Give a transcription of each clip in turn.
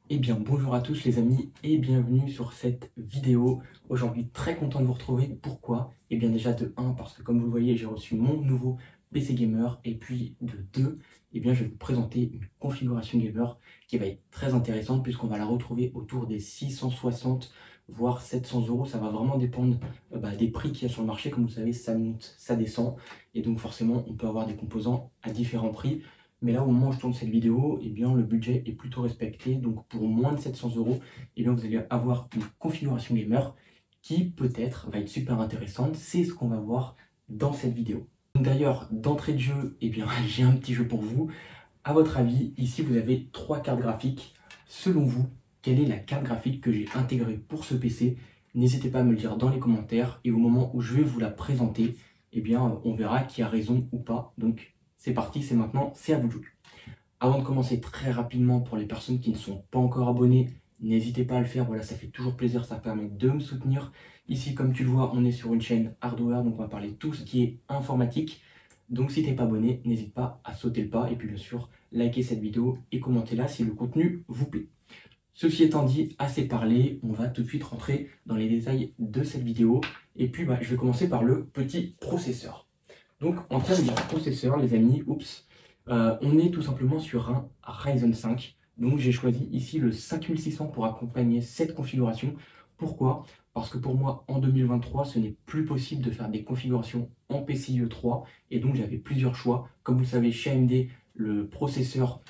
Eh bien bonjour à tous les amis et bienvenue sur cette vidéo. Aujourd'hui très content de vous retrouver. Pourquoi? Eh bien déjà de 1 parce que comme vous le voyez j'ai reçu mon nouveau PC gamer et puis de 2 eh bien je vais vous présenter une configuration gamer qui va être très intéressante puisqu'on va la retrouver autour des 660 voire 700 euros. Ça va vraiment dépendre des prix qu'il y a sur le marché. Comme vous savez ça monte, ça descend et donc forcément on peut avoir des composants à différents prix. Mais là, au moment où je tourne cette vidéo, eh bien, le budget est plutôt respecté. Donc, pour moins de 700 euros, eh bien, vous allez avoir une configuration gamer qui, peut-être, va être super intéressante. C'est ce qu'on va voir dans cette vidéo. D'ailleurs, d'entrée de jeu, eh bien, j'ai un petit jeu pour vous. À votre avis, ici, vous avez 3 cartes graphiques. Selon vous, quelle est la carte graphique que j'ai intégrée pour ce PC? N'hésitez pas à me le dire dans les commentaires. Et au moment où je vais vous la présenter, eh bien, on verra qui a raison ou pas. Donc, c'est parti, c'est maintenant, c'est à vous de jouer. Avant de commencer très rapidement, pour les personnes qui ne sont pas encore abonnées, n'hésitez pas à le faire, voilà, ça fait toujours plaisir, ça permet de me soutenir. Ici, comme tu le vois, on est sur une chaîne hardware, donc on va parler de tout ce qui est informatique. Donc si tu n'es pas abonné, n'hésite pas à sauter le pas et puis bien sûr, liker cette vidéo et commentez-la si le contenu vous plaît. Ceci étant dit, assez parlé, on va tout de suite rentrer dans les détails de cette vidéo. Et puis, je vais commencer par le petit processeur. Donc, en termes de processeur, les amis, on est tout simplement sur un Ryzen 5. Donc, j'ai choisi ici le 5600 pour accompagner cette configuration. Pourquoi? Parce que pour moi, en 2023, ce n'est plus possible de faire des configurations en PCIe 3. Et donc, j'avais plusieurs choix. Comme vous savez, chez AMD, le processeur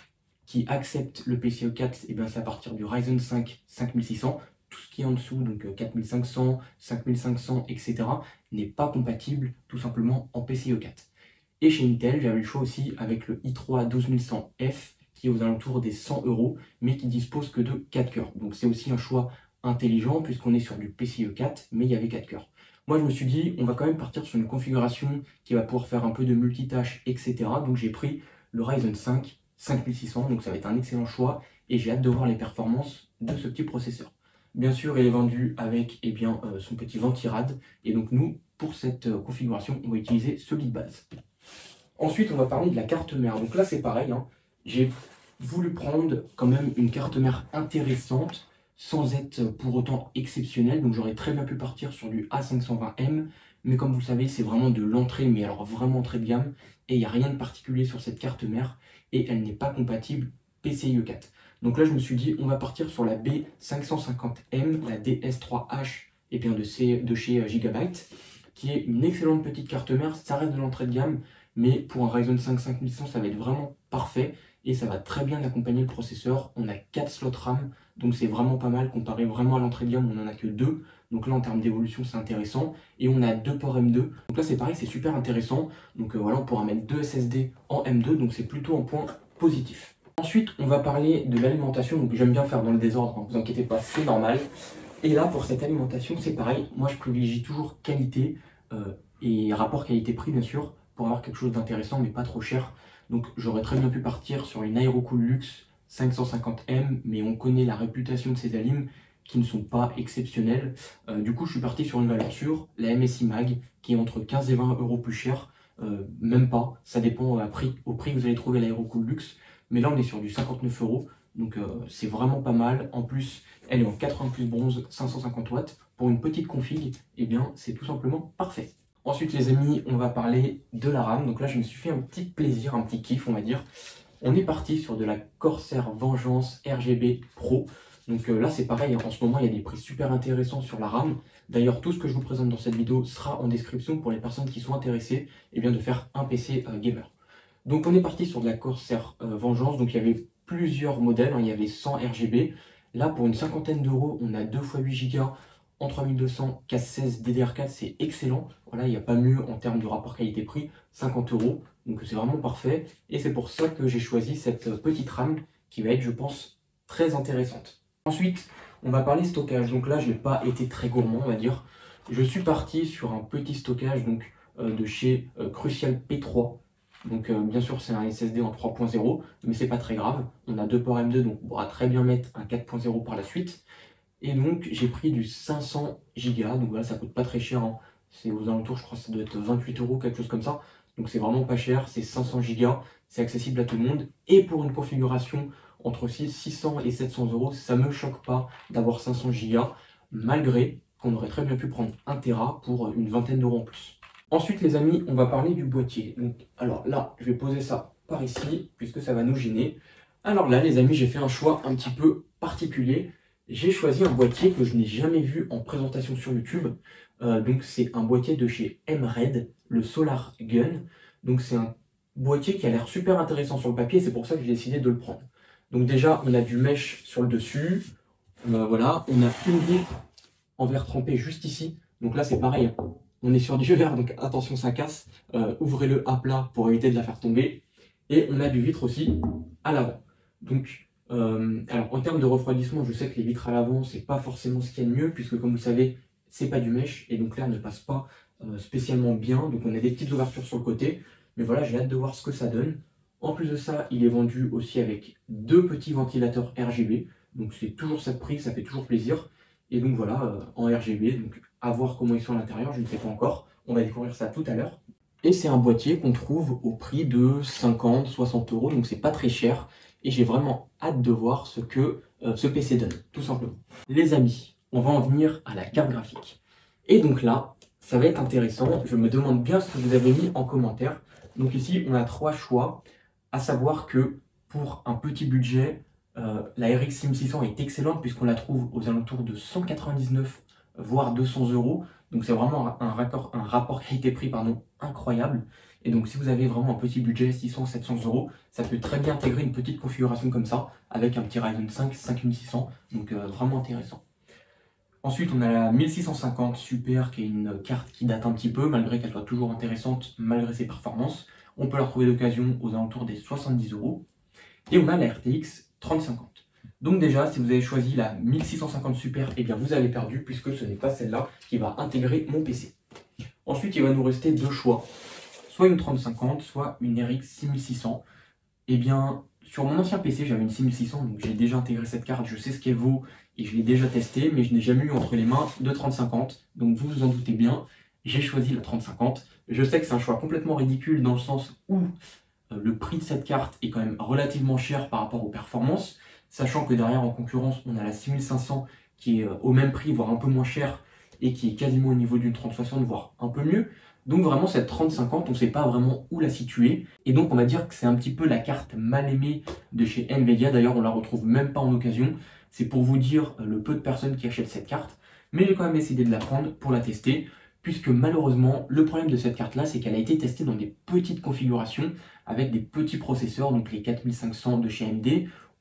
qui accepte le PCIe 4, et bien c'est à partir du Ryzen 5 5600. Tout ce qui est en dessous, donc 4500, 5500, etc., n'est pas compatible tout simplement en PCIe 4. Et chez Intel, j'avais le choix aussi avec le i3 12100F, qui est aux alentours des 100 euros, mais qui dispose que de 4 cœurs. Donc c'est aussi un choix intelligent, puisqu'on est sur du PCIe 4, mais il y avait 4 cœurs. Moi, je me suis dit, on va quand même partir sur une configuration qui va pouvoir faire un peu de multitâche, etc. Donc j'ai pris le Ryzen 5 5600, donc ça va être un excellent choix, et j'ai hâte de voir les performances de ce petit processeur. Bien sûr, il est vendu avec son petit ventirad, et donc nous, pour cette configuration, on va utiliser celui de base. Ensuite, on va parler de la carte mère. Donc là, c'est pareil, hein. J'ai voulu prendre quand même une carte mère intéressante, sans être pour autant exceptionnelle. Donc j'aurais très bien pu partir sur du A520M, mais comme vous le savez, c'est vraiment de l'entrée, mais alors vraiment entrée de gamme, et il n'y a rien de particulier sur cette carte mère, et elle n'est pas compatible PCIe 4. Donc là, je me suis dit, on va partir sur la B550M, la DS3H, et bien de chez Gigabyte, qui est une excellente petite carte mère. Ça reste de l'entrée de gamme, mais pour un Ryzen 5 5100, ça va être vraiment parfait et ça va très bien accompagner le processeur. On a 4 slots RAM, donc c'est vraiment pas mal comparé vraiment à l'entrée de gamme, on n'en a que 2. Donc là, en termes d'évolution, c'est intéressant. Et on a 2 ports M2. Donc là, c'est pareil, c'est super intéressant. Donc voilà, on pourra mettre 2 SSD en M2, donc c'est plutôt un point positif. Ensuite, on va parler de l'alimentation. Donc j'aime bien faire dans le désordre, ne vous inquiétez pas, c'est normal. Et là, pour cette alimentation, c'est pareil. Moi, je privilégie toujours qualité et rapport qualité-prix, bien sûr, pour avoir quelque chose d'intéressant, mais pas trop cher. Donc, j'aurais très bien pu partir sur une Aerocool Luxe 550M, mais on connaît la réputation de ces alims qui ne sont pas exceptionnels. Du coup, je suis parti sur une valeur sûre, la MSI Mag, qui est entre 15 et 20 euros plus cher. Même pas, ça dépend au prix que vous allez trouver l'Aerocool Luxe. Mais là, on est sur du 59 euros. Donc, c'est vraiment pas mal. En plus, elle est en 80 plus bronze, 550 watts. Pour une petite config, eh bien, c'est tout simplement parfait. Ensuite, les amis, on va parler de la RAM. Donc là, je me suis fait un petit plaisir, un petit kiff, on va dire. On est parti sur de la Corsair Vengeance RGB Pro. Donc là, c'est pareil, hein. En ce moment, il y a des prix super intéressants sur la RAM. D'ailleurs, tout ce que je vous présente dans cette vidéo sera en description pour les personnes qui sont intéressées de faire un PC gamer. Donc on est parti sur de la Corsair Vengeance. Donc il y avait plusieurs modèles, hein. Il y avait 100 RGB. Là, pour une cinquantaine d'euros, on a 2 x 8 Go en 3200, casse 16 DDR4, c'est excellent. Voilà, il n'y a pas mieux en termes de rapport qualité-prix, 50 euros. Donc c'est vraiment parfait. Et c'est pour ça que j'ai choisi cette petite RAM qui va être, je pense, très intéressante. Ensuite, on va parler stockage. Donc là, je n'ai pas été très gourmand, on va dire. Je suis parti sur un petit stockage de chez Crucial P3. Donc bien sûr, c'est un SSD en 3.0, mais c'est pas très grave. On a 2 ports M2, donc on pourra très bien mettre un 4.0 par la suite. Et donc j'ai pris du 500 Go, donc voilà, ça coûte pas très cher, hein. C'est aux alentours, je crois que ça doit être 28 euros, quelque chose comme ça. Donc c'est vraiment pas cher, c'est 500 Go, c'est accessible à tout le monde. Et pour une configuration entre 600 et 700 euros, ça me choque pas d'avoir 500 Go, malgré qu'on aurait très bien pu prendre 1 Tera pour une vingtaine d'euros en plus. Ensuite les amis, on va parler du boîtier. Donc, alors là, je vais poser ça par ici, puisque ça va nous gêner. Alors là les amis, j'ai fait un choix un petit peu particulier. J'ai choisi un boîtier que je n'ai jamais vu en présentation sur YouTube. Donc c'est un boîtier de chez M-Red, le Solar Gun. Donc c'est un boîtier qui a l'air super intéressant sur le papier, c'est pour ça que j'ai décidé de le prendre. Donc déjà, on a du mesh sur le dessus. Voilà, on a une vitre en verre trempé juste ici. Donc là c'est pareil, on est sur du verre, donc attention ça casse. Ouvrez-le à plat pour éviter de la faire tomber. Et on a du vitre aussi à l'avant. Donc alors en termes de refroidissement, je sais que les vitres à l'avant, c'est pas forcément ce qu'il y a de mieux, puisque comme vous savez, c'est pas du mesh, et donc l'air ne passe pas spécialement bien. Donc on a des petites ouvertures sur le côté, mais voilà, j'ai hâte de voir ce que ça donne. En plus de ça, il est vendu aussi avec 2 petits ventilateurs RGB, donc c'est toujours ça de prix, ça fait toujours plaisir. Et donc voilà, en RGB, donc à voir comment ils sont à l'intérieur, je ne sais pas encore, on va découvrir ça tout à l'heure. Et c'est un boîtier qu'on trouve au prix de 50-60 euros, donc c'est pas très cher. Et j'ai vraiment hâte de voir ce que ce PC donne, tout simplement. Les amis, on va en venir à la carte graphique. Et donc là, ça va être intéressant. Je me demande bien ce que vous avez mis en commentaire. Donc ici, on a 3 choix, à savoir que pour un petit budget, la RX 6600 est excellente puisqu'on la trouve aux alentours de 199 voire 200 euros. Donc c'est vraiment un rapport qualité-prix incroyable. Et donc si vous avez vraiment un petit budget, 600-700 euros, ça peut très bien intégrer une petite configuration comme ça, avec un petit Ryzen 5 5600, donc vraiment intéressant. Ensuite on a la 1650 Super, qui est une carte qui date un petit peu, malgré qu'elle soit toujours intéressante, malgré ses performances. On peut la retrouver d'occasion aux alentours des 70 euros. Et on a la RTX 3050. Donc déjà, si vous avez choisi la 1650 Super, eh bien vous avez perdu, puisque ce n'est pas celle-là qui va intégrer mon PC. Ensuite, il va nous rester 2 choix. Soit une 3050, soit une RX 6600. Eh bien, sur mon ancien PC, j'avais une 6600, donc j'ai déjà intégré cette carte, je sais ce qu'elle vaut et je l'ai déjà testée, mais je n'ai jamais eu entre les mains de 3050. Donc vous vous en doutez bien, j'ai choisi la 3050. Je sais que c'est un choix complètement ridicule dans le sens où le prix de cette carte est quand même relativement cher par rapport aux performances, sachant que derrière en concurrence, on a la 6500 qui est au même prix, voire un peu moins cher, et qui est quasiment au niveau d'une 3060, voire un peu mieux. Donc vraiment cette 3050, on ne sait pas vraiment où la situer. Et donc on va dire que c'est un petit peu la carte mal aimée de chez Nvidia. D'ailleurs on la retrouve même pas en occasion. C'est pour vous dire le peu de personnes qui achètent cette carte. Mais j'ai quand même essayé de la prendre pour la tester. Puisque malheureusement, le problème de cette carte-là, c'est qu'elle a été testée dans des petites configurations avec des petits processeurs, donc les 4500 de chez AMD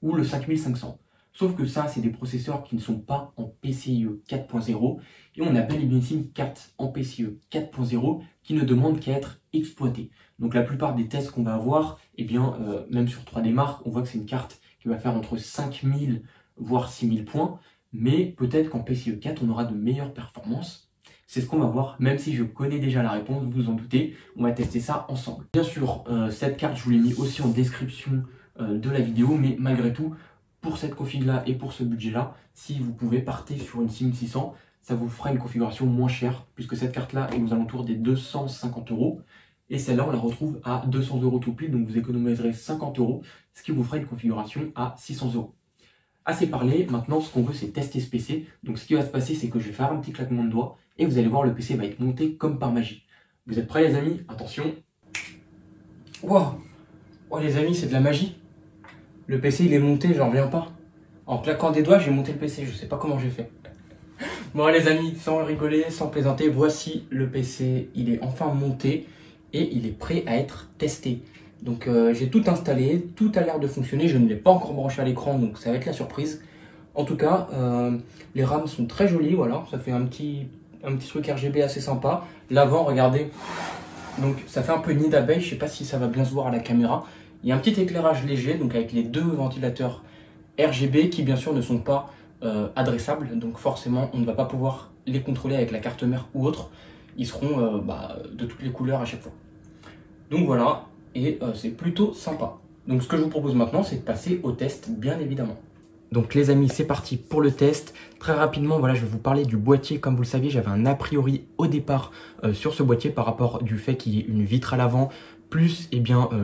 ou le 5500. Sauf que ça, c'est des processeurs qui ne sont pas en PCIe 4.0 et on a bel et bien ici une carte en PCIe 4.0 qui ne demande qu'à être exploitée. Donc la plupart des tests qu'on va avoir, eh bien, même sur 3D Mark, on voit que c'est une carte qui va faire entre 5000 voire 6000 points, mais peut-être qu'en PCIe 4, on aura de meilleures performances. C'est ce qu'on va voir, même si je connais déjà la réponse, vous vous en doutez, on va tester ça ensemble. Bien sûr, cette carte, je vous l'ai mis aussi en description de la vidéo, mais malgré tout, pour cette config-là et pour ce budget-là, si vous pouvez partir sur une 6600, ça vous fera une configuration moins chère, puisque cette carte-là est aux alentours des 250 euros, et celle-là, on la retrouve à 200 euros tout pile, donc vous économiserez 50 euros, ce qui vous fera une configuration à 600 euros. Assez parlé, maintenant ce qu'on veut c'est tester ce PC. Donc ce qui va se passer c'est que je vais faire un petit claquement de doigts et vous allez voir le PC va être monté comme par magie. Vous êtes prêts les amis? Attention. Wow. Oh les amis, c'est de la magie. Le PC il est monté, j'en reviens pas. En claquant des doigts j'ai monté le PC, je sais pas comment j'ai fait. Bon les amis, sans rigoler, sans plaisanter, voici le PC, il est enfin monté et il est prêt à être testé. Donc j'ai tout installé, tout a l'air de fonctionner, je ne l'ai pas encore branché à l'écran, donc ça va être la surprise. En tout cas, les rames sont très jolies, voilà, ça fait un petit truc RGB assez sympa. L'avant, regardez, donc ça fait un peu nid d'abeille, je ne sais pas si ça va bien se voir à la caméra. Il y a un petit éclairage léger, donc avec les 2 ventilateurs RGB qui bien sûr ne sont pas adressables, donc forcément on ne va pas pouvoir les contrôler avec la carte mère ou autre. Ils seront de toutes les couleurs à chaque fois. Donc voilà. Et c'est plutôt sympa. Donc ce que je vous propose maintenant, c'est de passer au test, bien évidemment. Donc les amis, c'est parti pour le test. Très rapidement, voilà, je vais vous parler du boîtier. Comme vous le saviez, j'avais un a priori au départ sur ce boîtier par rapport du fait qu'il y ait une vitre à l'avant, plus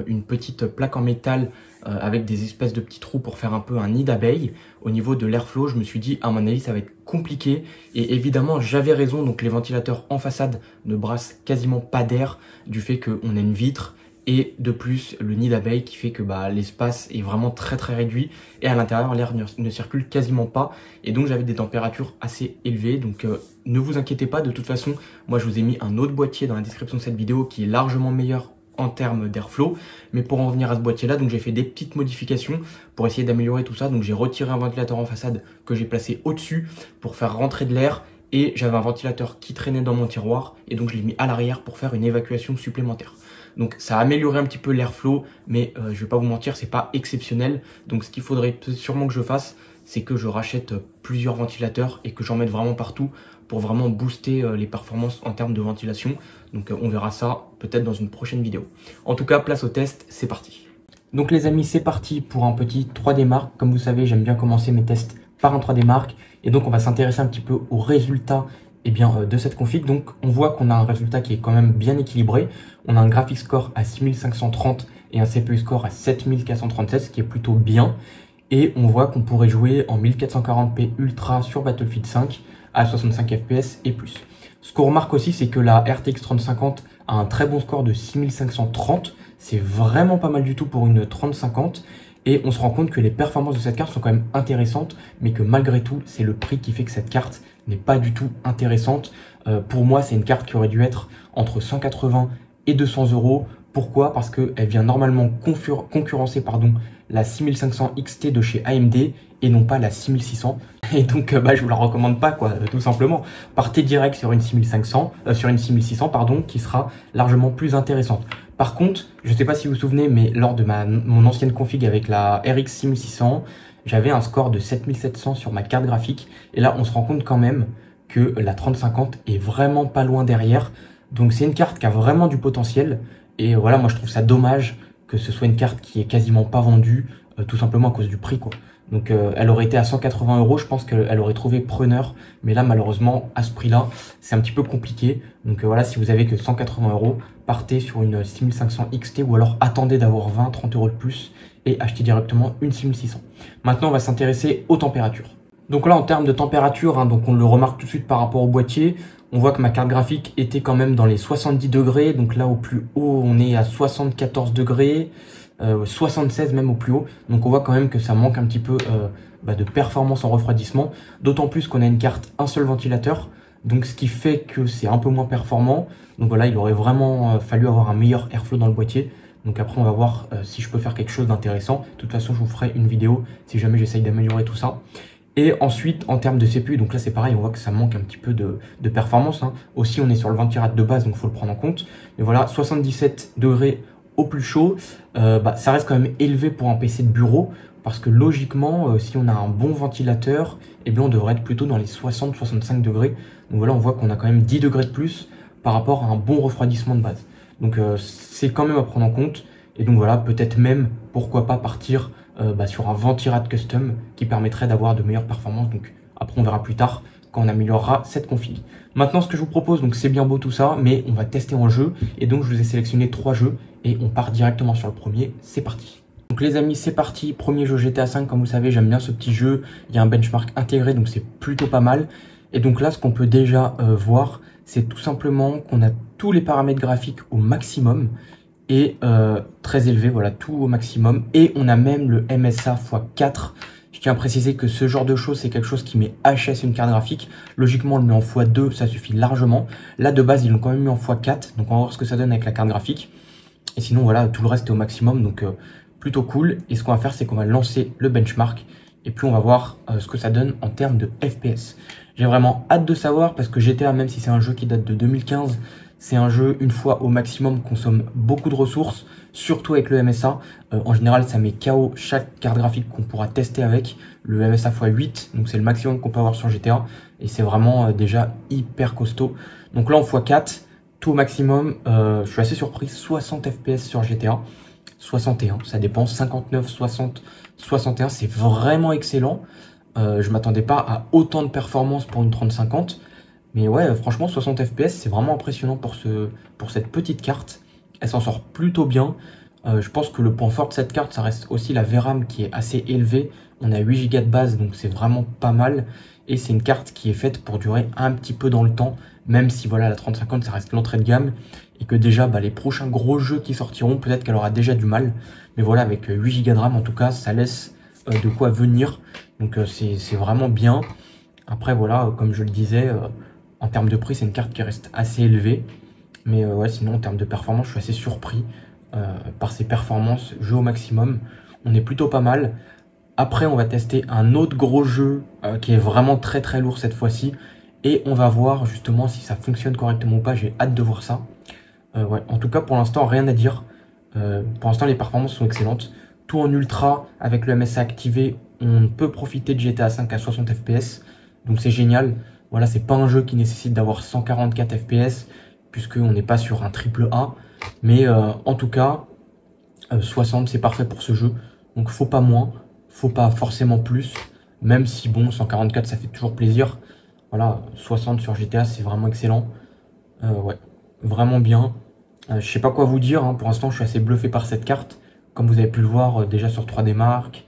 une petite plaque en métal avec des espèces de petits trous pour faire un peu un nid d'abeilles. Au niveau de l'airflow, je me suis dit, à mon avis, ça va être compliqué. Et évidemment, j'avais raison, donc les ventilateurs en façade ne brassent quasiment pas d'air du fait qu'on a une vitre. Et de plus, le nid d'abeilles qui fait que l'espace est vraiment très très réduit. Et à l'intérieur, l'air ne circule quasiment pas. Et donc, j'avais des températures assez élevées. Donc, ne vous inquiétez pas. De toute façon, moi, je vous ai mis un autre boîtier dans la description de cette vidéo qui est largement meilleur en termes d'airflow. Mais pour en venir à ce boîtier-là, donc j'ai fait des petites modifications pour essayer d'améliorer tout ça. Donc, j'ai retiré un ventilateur en façade que j'ai placé au-dessus pour faire rentrer de l'air. Et j'avais un ventilateur qui traînait dans mon tiroir. Et donc, je l'ai mis à l'arrière pour faire une évacuation supplémentaire. Donc ça a amélioré un petit peu l'airflow, mais je vais pas vous mentir, c'est pas exceptionnel. Donc ce qu'il faudrait sûrement que je fasse, c'est que je rachète plusieurs ventilateurs et que j'en mette vraiment partout pour vraiment booster les performances en termes de ventilation. Donc on verra ça peut-être dans une prochaine vidéo. En tout cas, place au test, c'est parti. Donc les amis, c'est parti pour un petit 3D Mark. Comme vous savez, j'aime bien commencer mes tests par un 3D Mark. Et donc on va s'intéresser un petit peu aux résultats de cette config. Donc on voit qu'on a un résultat qui est quand même bien équilibré. On a un graphics score à 6530 et un CPU score à 7437, ce qui est plutôt bien. Et on voit qu'on pourrait jouer en 1440p Ultra sur Battlefield 5 à 65 fps et plus. Ce qu'on remarque aussi, c'est que la RTX 3050 a un très bon score de 6530. C'est vraiment pas mal du tout pour une 3050. Et on se rend compte que les performances de cette carte sont quand même intéressantes, mais que malgré tout, c'est le prix qui fait que cette carte n'est pas du tout intéressante. Pour moi, c'est une carte qui aurait dû être entre 180 et 200 euros. Pourquoi? Parce qu'elle vient normalement concurrencer la 6500 XT de chez AMD et non pas la 6600. Et donc, je vous la recommande pas, tout simplement. Partez direct sur une 6500, sur une 6600, qui sera largement plus intéressante. Par contre, je ne sais pas si vous vous souvenez, mais lors de mon ancienne config avec la RX 6600, j'avais un score de 7700 sur ma carte graphique. Et là, on se rend compte quand même que la 3050 est vraiment pas loin derrière. Donc, c'est une carte qui a vraiment du potentiel. Et voilà, moi, je trouve ça dommage que ce soit une carte qui est quasiment pas vendue, tout simplement à cause du prix, Donc, elle aurait été à 180 euros, je pense qu'elle aurait trouvé preneur. Mais là, malheureusement, à ce prix-là, c'est un petit peu compliqué. Donc voilà, si vous avez que 180 euros, partez sur une 6500 XT ou alors attendez d'avoir 20-30 euros de plus et achetez directement une 6600. Maintenant, on va s'intéresser aux températures. Donc là, en termes de température, donc on le remarque tout de suite par rapport au boîtier, on voit que ma carte graphique était quand même dans les 70 degrés. Donc là, au plus haut, on est à 74 degrés. 76 même au plus haut, donc on voit quand même que ça manque un petit peu de performance en refroidissement, d'autant plus qu'on a une carte un seul ventilateur, donc ce qui fait que c'est un peu moins performant. Donc voilà, il aurait vraiment fallu avoir un meilleur airflow dans le boîtier. Donc après on va voir si je peux faire quelque chose d'intéressant. De toute façon je vous ferai une vidéo si jamais j'essaye d'améliorer tout ça. Et ensuite en termes de CPU, donc là c'est pareil, on voit que ça manque un petit peu de performance, Aussi on est sur le ventilateur de base, donc il faut le prendre en compte. Mais voilà, 77 degrés au plus chaud, ça reste quand même élevé pour un PC de bureau, parce que logiquement, si on a un bon ventilateur, on devrait être plutôt dans les 60-65 degrés. Donc voilà, on voit qu'on a quand même 10 degrés de plus par rapport à un bon refroidissement de base. Donc c'est quand même à prendre en compte. Et donc voilà, peut-être même, pourquoi pas partir sur un ventilateur custom qui permettrait d'avoir de meilleures performances. Donc après, on verra plus tard quand on améliorera cette config. Maintenant, ce que je vous propose, donc c'est bien beau tout ça, mais on va tester en jeu. Et donc, je vous ai sélectionné 3 jeux et on part directement sur le premier. C'est parti. Donc les amis, c'est parti. Premier jeu GTA 5, comme vous savez, j'aime bien ce petit jeu. Il y a un benchmark intégré, donc c'est plutôt pas mal. Et donc là, ce qu'on peut déjà voir, c'est tout simplement qu'on a tous les paramètres graphiques au maximum et très élevé, voilà, tout au maximum. Et on a même le MSA x4. Je tiens à préciser que ce genre de choses, c'est quelque chose qui met HS une carte graphique. Logiquement, on le met en x2, ça suffit largement. Là, de base, ils l'ont quand même mis en x4. Donc, on va voir ce que ça donne avec la carte graphique. Et sinon, voilà, tout le reste est au maximum. Donc, plutôt cool. Et ce qu'on va faire, c'est qu'on va lancer le benchmark. Et puis, on va voir ce que ça donne en termes de FPS. J'ai vraiment hâte de savoir parce que GTA, même si c'est un jeu qui date de 2015, c'est un jeu, une fois au maximum, consomme beaucoup de ressources, surtout avec le MSA. En général, ça met KO chaque carte graphique qu'on pourra tester avec. Le MSA x8, donc c'est le maximum qu'on peut avoir sur GTA. Et c'est vraiment déjà hyper costaud. Donc là, en x4, tout au maximum, je suis assez surpris, 60 FPS sur GTA. 61, ça dépend, 59, 60, 61, c'est vraiment excellent. Je m'attendais pas à autant de performance pour une 3050. Mais ouais, franchement, 60 FPS, c'est vraiment impressionnant pour cette petite carte. elle s'en sort plutôt bien. Je pense que le point fort de cette carte, ça reste aussi la VRAM qui est assez élevée. On a 8 Go de base, donc c'est vraiment pas mal. Et c'est une carte qui est faite pour durer un petit peu dans le temps, même si voilà, la 3050, ça reste l'entrée de gamme. Et que déjà, les prochains gros jeux qui sortiront, peut-être qu'elle aura déjà du mal. Mais voilà, avec 8 Go de RAM, en tout cas, ça laisse de quoi venir. Donc c'est vraiment bien. Après, voilà, comme je le disais, en termes de prix, c'est une carte qui reste assez élevée. Mais ouais, sinon, en termes de performance, je suis assez surpris par ses performances, jeu au maximum. On est plutôt pas mal. Après, on va tester un autre gros jeu qui est vraiment très très lourd cette fois-ci. Et on va voir justement si ça fonctionne correctement ou pas. J'ai hâte de voir ça. Ouais. En tout cas, pour l'instant, rien à dire. Pour l'instant, les performances sont excellentes. Tout en ultra, avec le MSA activé, on peut profiter de GTA 5 à 60 FPS. Donc c'est génial. Voilà, c'est pas un jeu qui nécessite d'avoir 144 FPS, puisqu'on n'est pas sur un triple A. Mais en tout cas, 60 c'est parfait pour ce jeu. Donc faut pas moins, faut pas forcément plus. Même si bon, 144 ça fait toujours plaisir. Voilà, 60 sur GTA c'est vraiment excellent. Ouais, vraiment bien. Je sais pas quoi vous dire, hein. Pour l'instant je suis assez bluffé par cette carte. Comme vous avez pu le voir déjà sur 3D Mark,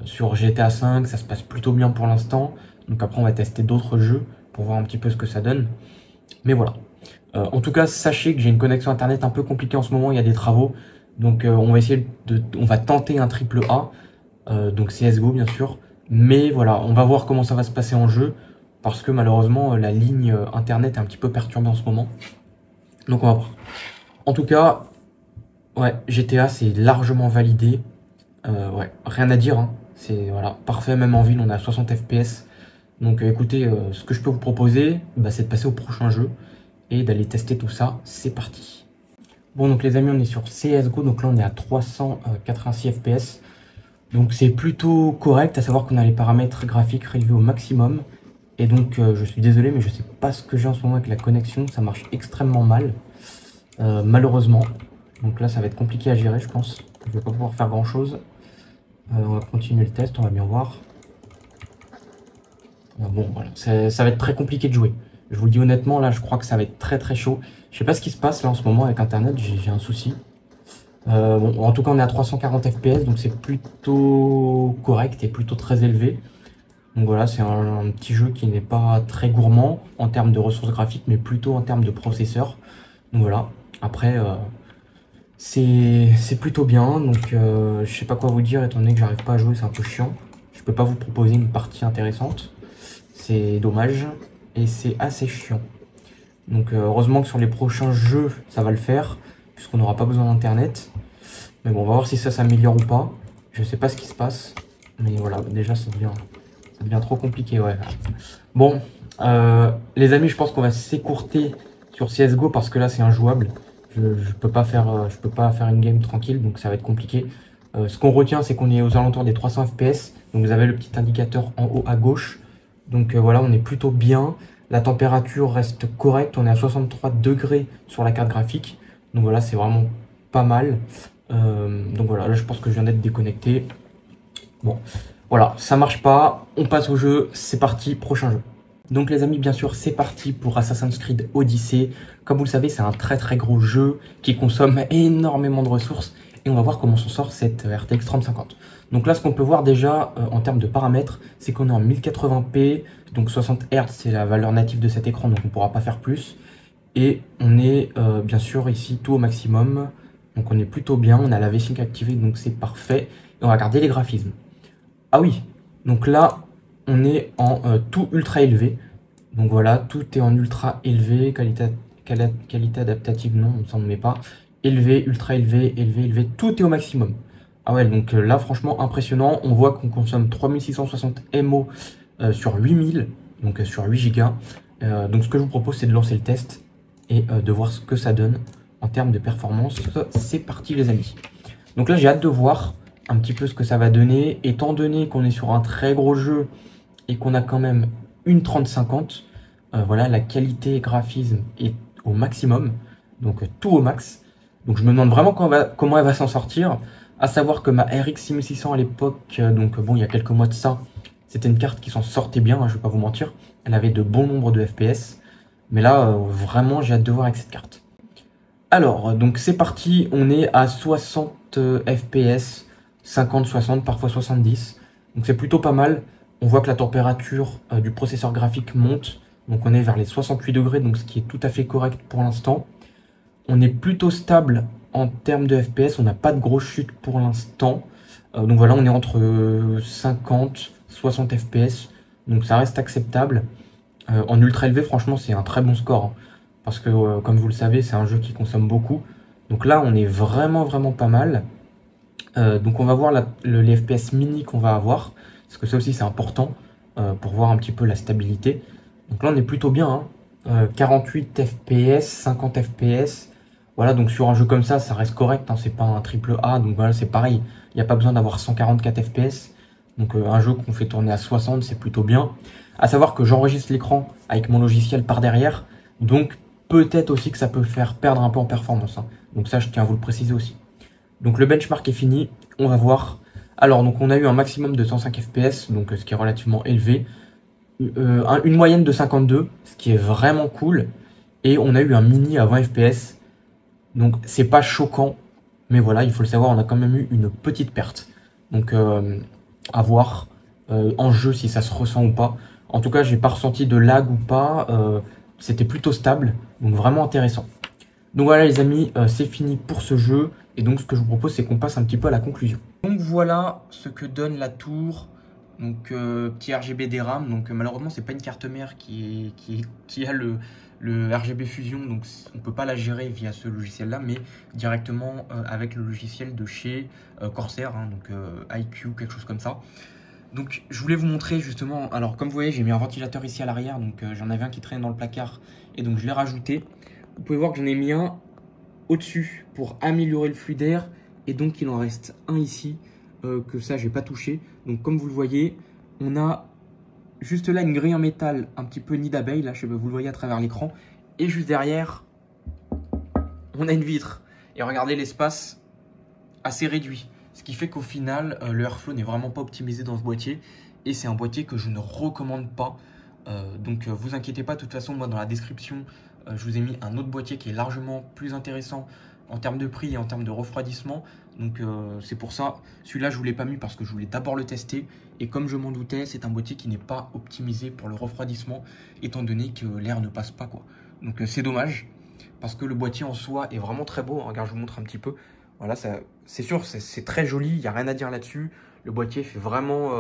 sur GTA 5, ça se passe plutôt bien pour l'instant. Donc après on va tester d'autres jeux pour voir un petit peu ce que ça donne. Mais voilà. En tout cas, sachez que j'ai une connexion internet un peu compliquée en ce moment, il y a des travaux. Donc on va tenter un triple A, donc CSGO bien sûr. Mais voilà, on va voir comment ça va se passer en jeu. Parce que malheureusement, la ligne internet est un petit peu perturbée en ce moment. Donc on va voir. En tout cas, ouais, GTA c'est largement validé. Ouais, rien à dire, hein. C'est voilà, parfait, même en ville, on a 60 FPS. Donc écoutez, ce que je peux vous proposer, c'est de passer au prochain jeu et d'aller tester tout ça. C'est parti. Bon, donc les amis, on est sur CSGO, donc là on est à 386 FPS. Donc c'est plutôt correct, à savoir qu'on a les paramètres graphiques relevés au maximum. Et donc je suis désolé, mais je sais pas ce que j'ai en ce moment avec la connexion, ça marche extrêmement mal, malheureusement. Donc là ça va être compliqué à gérer, je pense. Je vais pas pouvoir faire grand chose. On va continuer le test, on va bien voir. Bon, voilà, ça va être très compliqué de jouer. Je vous le dis honnêtement, là je crois que ça va être très très chaud. Je sais pas ce qui se passe là en ce moment avec internet, j'ai un souci. Bon, en tout cas on est à 340 FPS, donc c'est plutôt correct et plutôt très élevé. Donc voilà, c'est un petit jeu qui n'est pas très gourmand en termes de ressources graphiques, mais plutôt en termes de processeur. Donc voilà, après c'est plutôt bien, donc je sais pas quoi vous dire étant donné que j'arrive pas à jouer, c'est un peu chiant. Je peux pas vous proposer une partie intéressante, c'est dommage et c'est assez chiant. Donc heureusement que sur les prochains jeux ça va le faire, puisqu'on n'aura pas besoin d'internet. Mais bon, on va voir si ça s'améliore ou pas. Je sais pas ce qui se passe, mais voilà, déjà ça devient trop compliqué, ouais. Bon, les amis, je pense qu'on va s'écourter sur CSGO parce que là c'est injouable. Je peux pas faire une game tranquille, donc ça va être compliqué. Ce qu'on retient, c'est qu'on est aux alentours des 300 FPS. Donc vous avez le petit indicateur en haut à gauche. Donc voilà, on est plutôt bien. La température reste correcte. On est à 63 degrés sur la carte graphique. Donc voilà, c'est vraiment pas mal. Donc voilà, là je pense que je viens d'être déconnecté. Bon, voilà, ça marche pas. On passe au jeu. C'est parti, prochain jeu. Donc les amis, bien sûr, c'est parti pour Assassin's Creed Odyssey. Comme vous le savez, c'est un très très gros jeu qui consomme énormément de ressources. Et on va voir comment s'en sort cette RTX 3050. Donc là, ce qu'on peut voir déjà en termes de paramètres, c'est qu'on est en 1080p. Donc 60 Hz, c'est la valeur native de cet écran, donc on ne pourra pas faire plus. Et on est bien sûr ici tout au maximum. Donc on est plutôt bien, on a la V-Sync activée, donc c'est parfait. Et on va regarder les graphismes. Ah oui, donc là, on est en tout ultra élevé. Donc voilà, tout est en ultra élevé, qualité adaptative, non, ça ne met pas. Élevé, ultra élevé, élevé, élevé, tout est au maximum. Ah ouais, donc là, franchement, impressionnant. On voit qu'on consomme 3660 MO sur 8000, donc sur 8 Go. Donc ce que je vous propose, c'est de lancer le test et de voir ce que ça donne en termes de performance. C'est parti, les amis. Donc là, j'ai hâte de voir un petit peu ce que ça va donner, étant donné qu'on est sur un très gros jeu et qu'on a quand même une 3050. Voilà, la qualité graphisme est au maximum, donc tout au max. Donc je me demande vraiment comment elle va s'en sortir. À savoir que ma RX 6600 à l'époque, donc bon, il y a quelques mois de ça, c'était une carte qui s'en sortait bien, hein, je vais pas vous mentir. Elle avait de bons nombres de FPS. Mais là, vraiment, j'ai hâte de voir avec cette carte. Alors, donc c'est parti, on est à 60 FPS, 50, 60, parfois 70. Donc c'est plutôt pas mal. On voit que la température du processeur graphique monte. Donc on est vers les 68 degrés, donc ce qui est tout à fait correct pour l'instant. On est plutôt stable en termes de FPS, on n'a pas de grosse chute pour l'instant. Donc voilà, on est entre 50, 60 FPS. Donc ça reste acceptable. En ultra élevé, franchement, c'est un très bon score, hein. Parce que, comme vous le savez, c'est un jeu qui consomme beaucoup. Donc là, on est vraiment, vraiment pas mal. Donc on va voir les FPS mini qu'on va avoir. Parce que ça aussi, c'est important pour voir un petit peu la stabilité. Donc là, on est plutôt bien, hein. 48 FPS, 50 FPS. Voilà, donc sur un jeu comme ça reste correct, hein. C'est pas un triple A. Donc voilà, c'est pareil. Il n'y a pas besoin d'avoir 144 FPS. Donc un jeu qu'on fait tourner à 60, c'est plutôt bien. À savoir que j'enregistre l'écran avec mon logiciel par derrière. Donc peut-être aussi que ça peut faire perdre un peu en performance, hein. Donc ça, je tiens à vous le préciser aussi. Donc le benchmark est fini, on va voir. Alors, donc on a eu un maximum de 105 FPS, donc ce qui est relativement élevé. Une moyenne de 52, ce qui est vraiment cool. Et on a eu un mini à 20 FPS. Donc c'est pas choquant, mais voilà, il faut le savoir, on a quand même eu une petite perte. Donc à voir en jeu si ça se ressent ou pas. En tout cas, j'ai pas ressenti de lag ou pas. C'était plutôt stable, donc vraiment intéressant. Donc voilà les amis, c'est fini pour ce jeu. Et donc ce que je vous propose, c'est qu'on passe un petit peu à la conclusion. Donc voilà ce que donne la tour. Donc petit RGB DRAM. Donc malheureusement, c'est pas une carte mère qui a le RGB Fusion. Donc on peut pas la gérer via ce logiciel-là, mais directement avec le logiciel de chez Corsair, hein, donc IQ, quelque chose comme ça. Donc je voulais vous montrer justement, alors comme vous voyez, j'ai mis un ventilateur ici à l'arrière, donc j'en avais un qui traînait dans le placard et donc je l'ai rajouté. Vous pouvez voir que j'en ai mis un au-dessus pour améliorer le flux d'air et donc il en reste un ici que ça j'ai pas touché. Donc comme vous le voyez, on a juste là une grille en métal un petit peu nid d'abeille, là je sais pas, vous le voyez à travers l'écran, et juste derrière on a une vitre et regardez l'espace assez réduit. Ce qui fait qu'au final, le airflow n'est vraiment pas optimisé dans ce boîtier. Et c'est un boîtier que je ne recommande pas. Donc vous inquiétez pas, de toute façon, moi dans la description, je vous ai mis un autre boîtier qui est largement plus intéressant en termes de prix et en termes de refroidissement. Donc c'est pour ça, celui-là je ne vous l'ai pas mis parce que je voulais d'abord le tester. Et comme je m'en doutais, c'est un boîtier qui n'est pas optimisé pour le refroidissement, étant donné que l'air ne passe pas, quoi. Donc c'est dommage, parce que le boîtier en soi est vraiment très beau. Regarde, je vous montre un petit peu. Voilà, c'est sûr, c'est très joli, il n'y a rien à dire là-dessus. Le boîtier fait vraiment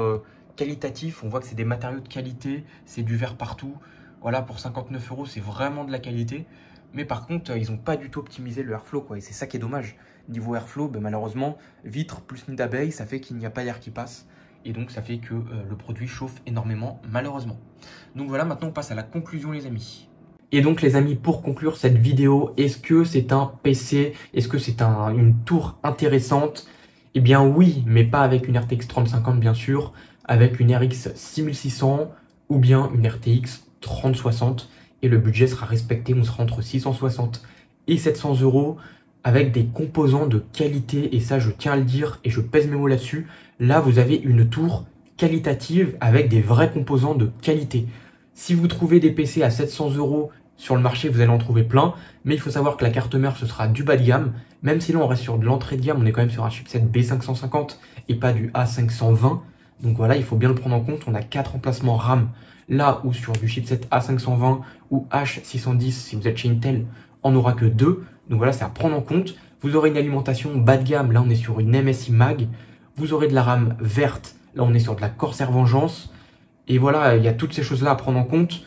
qualitatif, on voit que c'est des matériaux de qualité, c'est du verre partout. Voilà, pour 59 €, c'est vraiment de la qualité. Mais par contre, ils n'ont pas du tout optimisé le airflow, quoi. Et c'est ça qui est dommage. Niveau airflow, ben, malheureusement, vitre plus nid d'abeille, ça fait qu'il n'y a pas d'air qui passe. Et donc, ça fait que le produit chauffe énormément, malheureusement. Donc voilà, maintenant on passe à la conclusion, les amis. Et donc les amis, pour conclure cette vidéo, est-ce que c'est un PC? Est-ce que c'est une tour intéressante? Eh bien oui, mais pas avec une RTX 3050 bien sûr, avec une RX 6600 ou bien une RTX 3060. Et le budget sera respecté, on sera entre 660 et 700 € avec des composants de qualité. Et ça, je tiens à le dire et je pèse mes mots là-dessus. Là, vous avez une tour qualitative avec des vrais composants de qualité. Si vous trouvez des PC à 700 € sur le marché, vous allez en trouver plein. Mais il faut savoir que la carte mère, ce sera du bas de gamme. Même si là, on reste sur de l'entrée de gamme, on est quand même sur un chipset B550 et pas du A520. Donc voilà, il faut bien le prendre en compte. On a 4 emplacements RAM. Là où sur du chipset A520 ou H610, si vous êtes chez Intel, on n'aura que 2. Donc voilà, c'est à prendre en compte. Vous aurez une alimentation bas de gamme. Là, on est sur une MSI Mag. Vous aurez de la RAM verte. Là, on est sur de la Corsair Vengeance. Et voilà, il y a toutes ces choses-là à prendre en compte.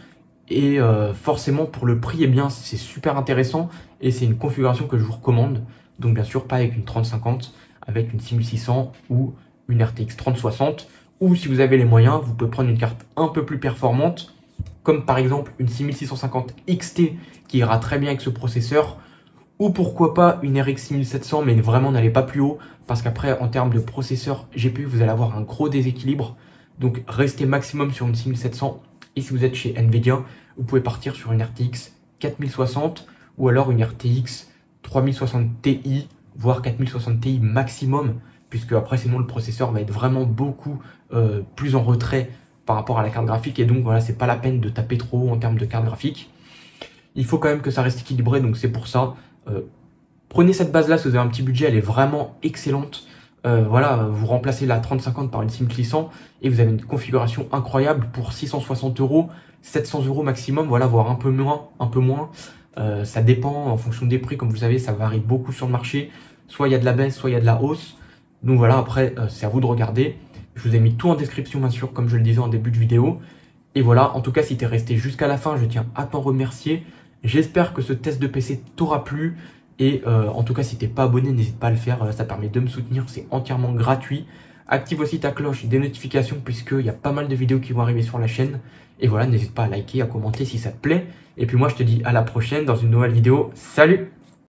Et forcément, pour le prix, eh bien, c'est super intéressant. Et c'est une configuration que je vous recommande. Donc, bien sûr, pas avec une 3050, avec une 6600 ou une RTX 3060. Ou si vous avez les moyens, vous pouvez prendre une carte un peu plus performante, comme par exemple une 6650 XT qui ira très bien avec ce processeur. Ou pourquoi pas une RX 6700, mais vraiment n'allez pas plus haut. Parce qu'après, en termes de processeur GPU, vous allez avoir un gros déséquilibre. Donc, restez maximum sur une 6700. Et si vous êtes chez Nvidia, vous pouvez partir sur une RTX 4060 ou alors une RTX 3060 Ti, voire 4060 Ti maximum, puisque après, sinon, le processeur va être vraiment beaucoup plus en retrait par rapport à la carte graphique. Et donc, voilà, c'est pas la peine de taper trop haut en termes de carte graphique. Il faut quand même que ça reste équilibré, donc c'est pour ça. Prenez cette base là si vous avez un petit budget, elle est vraiment excellente. Voilà, vous remplacez la 3050 par une Simply 100 et vous avez une configuration incroyable pour 660 €, 700 € maximum, voilà, voire un peu moins, un peu moins. Ça dépend en fonction des prix, comme vous savez, ça varie beaucoup sur le marché. Soit il y a de la baisse, soit il y a de la hausse. Donc voilà, après, c'est à vous de regarder. Je vous ai mis tout en description, bien sûr, comme je le disais en début de vidéo. Et voilà, en tout cas, si tu es resté jusqu'à la fin, je tiens à t'en remercier. J'espère que ce test de PC t'aura plu. Et en tout cas, si tu n'es pas abonné, n'hésite pas à le faire. Ça permet de me soutenir, c'est entièrement gratuit. Active aussi ta cloche des notifications, puisqu'il y a pas mal de vidéos qui vont arriver sur la chaîne. Et voilà, n'hésite pas à liker, à commenter si ça te plaît. Et puis moi, je te dis à la prochaine dans une nouvelle vidéo. Salut!